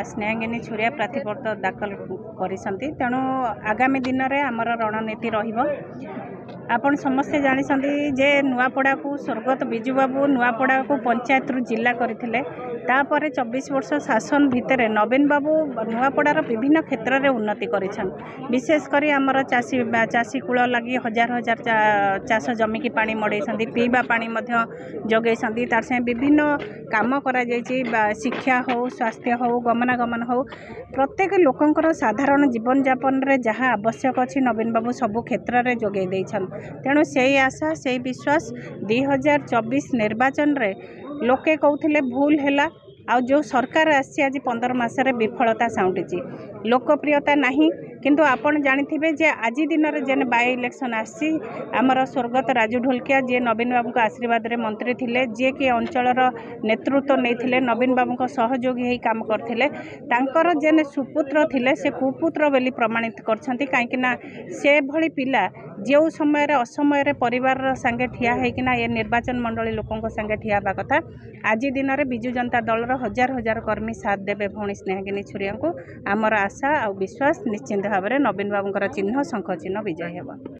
स्नेहांगिनी छुरिया प्रार्थीपत्र दाखल करिसंती तेणु आगामी दिन में आमर रणनीति रहिबो। आपण समस्ते जानिसंती जे नुआपड़ा को स्वर्गत बिजू बाबू नुआपड़ा को पंचायत जिला करथिले तापर 24 वर्ष शासन भितर नवीन बाबू नुआपड़ार विभिन्न क्षेत्र में उन्नति करिछन। विशेषकर आमर चाषी कूल लगी हजार हजार चाष जमी की पानी मड़ेइसंती पीवा पानी मध्य जगैसंती तार से विभिन्न काम करा जायछि शिक्षा हो स्वास्थ्य हो गमनागमन हो प्रत्येक लोकंकर साधारण जीवन यापन रे जहाँ आवश्यक अछि नवीन बाबू सबु क्षेत्र में जोगै दैछन। तेणु से आशा से विश्वास 2024 निर्वाचन रे लोके कहते भूल है आ जो सरकार आसी आज 15 मासरे विफलता साउंटी लोकप्रियता नहीं किंतु आपण जानिथिबे जे आज दिन में जेन बाय इलेक्शन आसी आमर स्वर्गत राजू ढोलकिया जे नवीन बाबू का आशीर्वाद रे मंत्री थिले जे कि अंचलर नेतृत्व नहीं नवीन बाबू को सहयोगी ही काम करथिले तांकर जेन सुपुत्र थिले से कुपुत्र बोली प्रमाणित करछंती काईकिना से भली पिला जो समय असमय परिवार संगे ठिया होइकिना ये निर्वाचन मंडली लोकों संगे ठिया बा कथा आज दिन में बिजु जनता दल हजार हजार कर्मी साथ देवे भौणी स्नेहांगिनी छुरिया को आमर आशा और विश्वास निश्चिंत भाव में नवीन बाबूंकर चिन्ह शंख चिन्ह विजय हेबा।